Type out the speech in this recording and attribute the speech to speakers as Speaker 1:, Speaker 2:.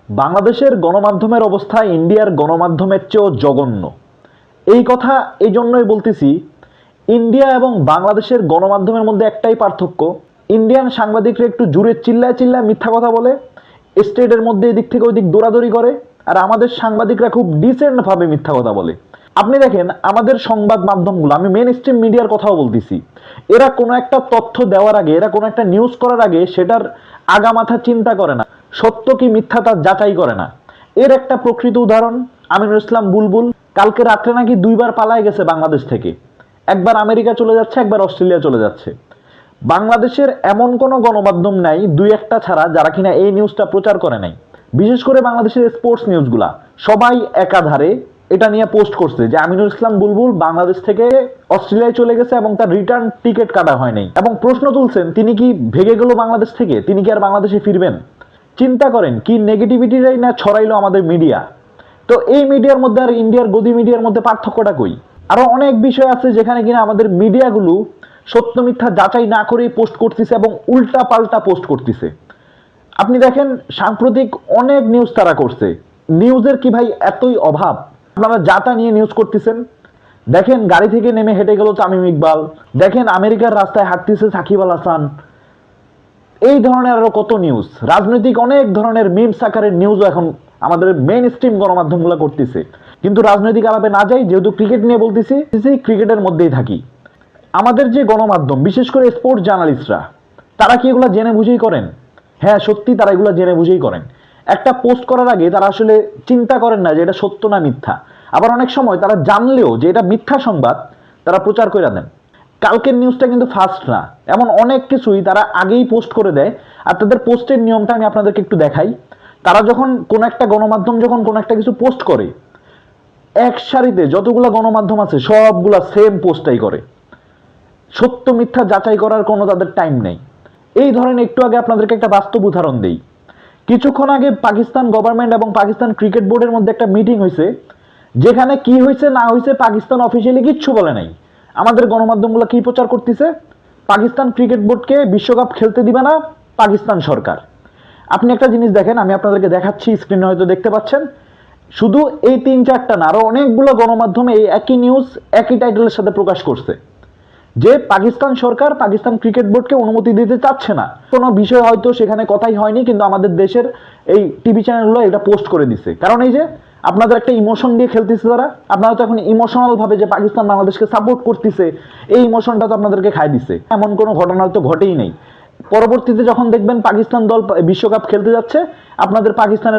Speaker 1: বাংলাদেশের গণমাধ্যমের অবস্থা ইন্ডিয়ার গণমাধ্যমের চেয়েও জঘন্য। এই কথা এই জন্যই বলতেছি, ইন্ডিয়া এবং বাংলাদেশের গণমাধ্যমের মধ্যে একটাই পার্থক্য, ইন্ডিয়ান সাংবাদিকরা একটু জুড়ে চিল্লায় চিল্লায় মিথ্যা কথা বলে, স্টেটের মধ্যে এদিক থেকে ওইদিক দৌড়াদৌড়ি করে, আর আমাদের সাংবাদিকরা খুব ডিসেন্টভাবে মিথ্যা কথা বলে। আপনি দেখেন আমাদের সংবাদ মাধ্যমগুলো, আমি মেন স্ট্রিম মিডিয়ার কথাও বলতেছি, এরা কোনো একটা তথ্য দেওয়ার আগে, এরা কোনো একটা নিউজ করার আগে সেটার আগামাথা চিন্তা করে না, সত্য কি মিথ্যা তা যাচাই করে না। এর একটা প্রকৃত উদাহরণ আমিনুল ইসলাম বুলবুল কালকে রাত্রে নাকি 2বার পালায় গেছে বাংলাদেশ থেকে, একবার আমেরিকা চলে যাচ্ছে, একবার অস্ট্রেলিয়া চলে যাচ্ছে। বাংলাদেশের এমন কোনো গণমাধ্যম নাই দুই একটা ছাড়া যারা কিনা এই নিউজটা প্রচার করে নাই। বিশেষ করে বাংলাদেশের স্পোর্টস নিউজগুলা সবাই একাধারে এটা নিয়ে পোস্ট করছে যে আমিনুল ইসলাম বুলবুল বাংলাদেশ থেকে অস্ট্রেলিয়ায় চলে গেছে এবং তার রিটার্ন টিকিট কাটা হয় নাই, এবং প্রশ্ন তুলছেন তিনি কি ভেগে গেল বাংলাদেশ থেকে, তিনি কি আর বাংলাদেশে ফিরবেন? চিন্তা করেন কি নেগেটিভিটিটাই না ছড়াইলো আমাদের মিডিয়া। তো এই মিডিয়ার মধ্যে আর ইন্ডিয়ার গদি মিডিয়ার মধ্যে পার্থক্যটা কই? আরো অনেক বিষয় আছে যেখানে কিনা আমাদের মিডিয়াগুলো সত্য মিথ্যা যাচাই না করেই পোস্ট করতেছে এবং উল্টা পাল্টা পোস্ট করতেছে। আপনি দেখেন সাম্প্রতিক অনেক নিউজ তারা করছে, নিউজের কি ভাই এতই অভাব? আপনারা যাতা নিয়ে নিউজ করতেছেন, দেখেন গাড়ি থেকে নেমে হেঁটে গেল তামিম ইকবাল, দেখেন আমেরিকার রাস্তায় হাঁটতেছে সাকিব আল হাসান, এই ধরনের আরো কত নিউজ, রাজনৈতিক অনেক ধরনের মিমস আকারের নিউজও এখন আমাদের মেইন স্ট্রিম গণমাধ্যমগুলো করতেছে। কিন্তু রাজনৈতিক আলাপে না যাই, যেহেতু ক্রিকেট নিয়ে বলতেছি, ক্রিকেটের মধ্যেই থাকি। আমাদের যে গণমাধ্যম, বিশেষ করে স্পোর্টস জার্নালিস্টরা, তারা কি এগুলো জেনে বুঝেই করেন? হ্যাঁ, সত্যি তারা এগুলো জেনে বুঝেই করেন। একটা পোস্ট করার আগে তারা আসলে চিন্তা করেন না যে এটা সত্য না মিথ্যা। আবার অনেক সময় তারা জানলেও যে এটা মিথ্যা সংবাদ, তারা প্রচার করে দেন। কালকের নিউজটা কিন্তু ফার্স্ট না, এমন অনেক কিছুই তারা আগেই পোস্ট করে দেয়। আর তাদের পোস্টের নিয়মটা আমি আপনাদেরকে একটু দেখাই। তারা যখন কোনো একটা গণমাধ্যম যখন কোনো একটা কিছু পোস্ট করে, এক সারিতে যতগুলো গণমাধ্যম আছে সবগুলা সেম পোস্টটাই করে, সত্য মিথ্যা যাচাই করার কোনো তাদের টাইম নেই। এই ধরেন একটু আগে আপনাদেরকে একটা বাস্তব উদাহরণ দেই। কিছুক্ষণ আগে পাকিস্তান গভর্নমেন্ট এবং পাকিস্তান ক্রিকেট বোর্ডের মধ্যে একটা মিটিং হয়েছে, যেখানে কি হয়েছে না হয়েছে পাকিস্তান অফিসিয়ালি কিচ্ছু বলে নাই। আমাদের গণমাধ্যমগুলো কি প্রচার করতেছে? পাকিস্তান ক্রিকেট বোর্ডকে বিশ্বকাপ খেলতে দিবে না পাকিস্তান সরকার। আপনি একটা জিনিস দেখেন, আমি আপনাদেরকে দেখাচ্ছি, স্ক্রিনে হয়তো দেখতে পাচ্ছেন, শুধু এই 3-4টা না, আরো অনেকগুলো গণমাধ্যমে এই একই নিউজ একই টাইটেলের সাথে প্রকাশ করছে যে পাকিস্তান সরকার পাকিস্তান ক্রিকেট বোর্ডকে অনুমতি দিতে চাচ্ছে না। কোনো বিষয় হয়তো সেখানে কথাই হয়নি, কিন্তু আমাদের দেশের এই টিভি চ্যানেলগুলো এটা পোস্ট করে দিছে। কারণ এই যে আপনাদের একটা ইমোশন দিয়ে খেলতেছে তারা, আপনারা তো এখন ইমোশনাল ভাবে যে পাকিস্তান বাংলাদেশকে সাপোর্ট করতেছে, এই ইমোশনটা তো আপনাদেরকে খাই দিছে। এমন কোনো ঘটনা তো ঘটেই নেই। পরবর্তীতে যখন দেখবেন পাকিস্তান দল বিশ্বকাপ খেলতে যাচ্ছে, আপনাদের পাকিস্তানের